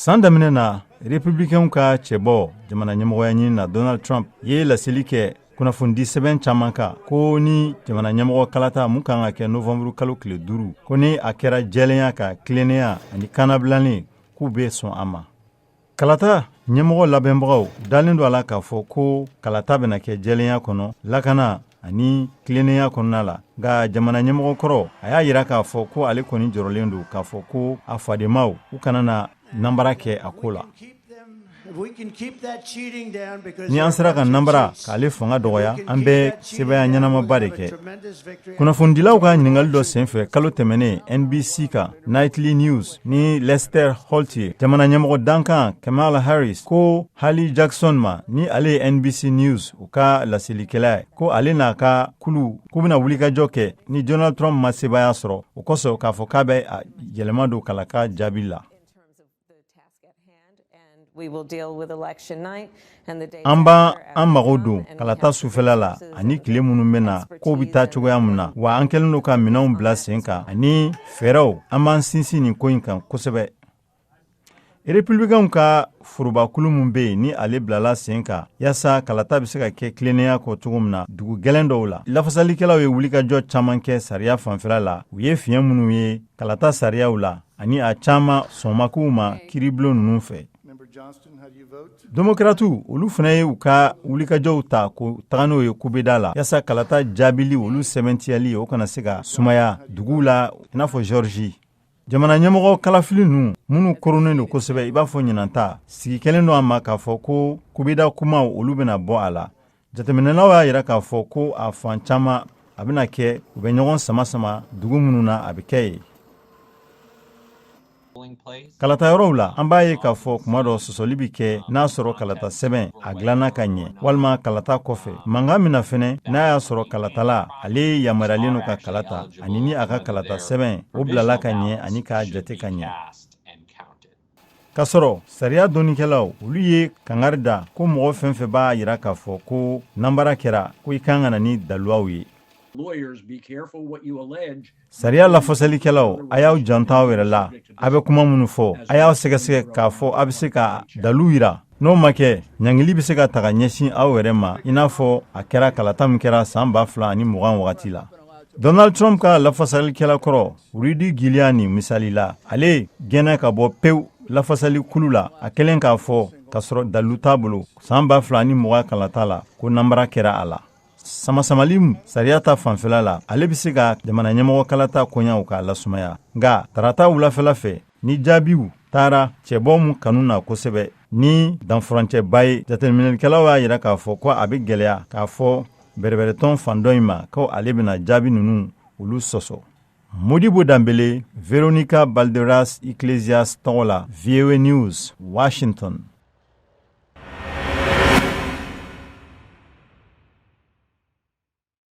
San daminɛ na Républicains ka cɛbɔ jamana ɲɛmɔgɔya ɲini na Donald Trump ye laseli kɛ kunnafoni sɛbɛn caman kan ko ni jamana ɲɛmɔgɔ kalata mun kan ka kɛ Novembre kalo tile 5 ko ni a kɛra jɛlenya ka tilennenya ani kanabilannen k'u bɛ sɔn a ma. Kalata ɲɛmɔgɔ labɛnbagaw dalen do a la k'a fɔ ko kalata bɛna kɛ jɛlenya kɔnɔ lakana ani tilennenya kɔnɔna la nka jamana ɲɛmɔgɔ kɔrɔ a y'a yira k'a fɔ ko ale kɔni jɔrɔlen do k'a fɔ ko a fademaw u kana na nambara kɛ a ko la. Ni an sera ka nambara k'ale fanga dɔgɔya an bɛ sɛbɛya ɲɛnamaba de kɛ. Kunnafonidilaw ka ɲininkali dɔ senfɛ kalo tɛmɛnen NBC ka Nightly News ni Lester Holt ye jamana ɲɛmɔgɔ dankan Kamala Harris ko Hallie Jackson ma ni ale ye NBC News u ka laselikɛla ye ko ale n'a ka kuluw k'u bɛna wulikajɔ kɛ ni Donald Trump ma sebaya sɔrɔ o kosɔn k'a fɔ k'a bɛ yɛlɛma don kalaka jaabi la. An b'an mago don kalata sufɛla la ani tile minnu bɛ na ko bɛ taa cogoya min na wa an kɛlen do ka minɛnw bila sen kan ani fɛɛrɛw an b'an sinsin nin ko in kan kosɛbɛ. Républicains ka forobakulu min bɛ yen ni ale bilala sen kan yaasa kalata bɛ se ka kɛ tilennenya kɔ cogo min na dugu gɛlɛn dɔw la lafasalikɛlaw ye wulikajɔ caman kɛ sariya fanfɛla la u ye fiɲɛ minnu ye kalata sariyaw la ani a caman sɔnmakiw ma kiiribulon ninnu fɛ. Démocrates olu fana ye u ka wulikajɔw ta ko taga n'o ye kubeda la yaasa kalata jaabili olu sɛbɛntiyali o kana se ka sumaya duguw la i n'a fɔ Georgie. Jamana ɲɛmɔgɔ kalafili ninnu minnu koronnen do kosɛbɛ i b'a fɔ ɲinanta sigi kɛlen do a ma k'a fɔ ko kubeda kumaw olu bɛna bɔ a la. Jateminɛlaw y'a yira k'a fɔ ko a fan caman a bɛna kɛ u bɛ ɲɔgɔn sama dugu minnu na a bɛ kɛ ye. Kalata yɔrɔw la an b'a ye k'a fɔ kuma dɔ sɔsɔli bi kɛ n'a sɔrɔ kalata sɛbɛn a dilanna ka ɲɛ walima kalata kɔfɛ mankan min na fɛnɛ n'a y'a sɔrɔ kalatala ale yamariyalen do ka kalata ani ni a ka kalata sɛbɛn o bilala ka ɲɛ ani k'a jate ka ɲɛ. K'a sɔrɔ sariya dɔnnikɛlaw olu ye kangari da ko mɔgɔ fɛn fɛn b'a yira k'a fɔ ko nambara kɛra ko i kan ka na ni daluwaw ye. Sariya lafasalikɛlaw a y'aw janto aw yɛrɛ la a bɛ kuma minnu fɔ a y'aw sɛgɛsɛgɛ k'a fɔ a bɛ se ka dalu yira n'o ma kɛ ɲangili bɛ se ka taga ɲɛsin aw yɛrɛ ma i n'a fɔ a kɛra kalata min kɛra san 2020 wagati la. Donald Trump ka lafasalikɛla kɔrɔ Rudy Giuliani misali la ale gɛnna ka bɔ pewu lafasali kulu la a kɛlen k'a fɔ k'a sɔrɔ dalu t'a bolo san 2020 kalata la ko nambara kɛra a la. Samasamali sariya ta fanfɛla la ale bɛ se ka jamana ɲɛmɔgɔ kalata koɲaw k'a lasumaya nka tarata wulafɛla fɛ ni jaabiw taara cɛbɔ mun kanu na kosɛbɛ ni danfurancɛba ye jateminɛlikɛlaw y'a yira k'a fɔ ko a bɛ gɛlɛya k'a fɔ bɛrɛbɛrɛtɔn fan dɔ in ma ko ale bɛna jaabi ninnu olu sɔsɔ. Modibo Dambele, Veronica Balderas Iglesias tɔgɔ la VOA News, Washington.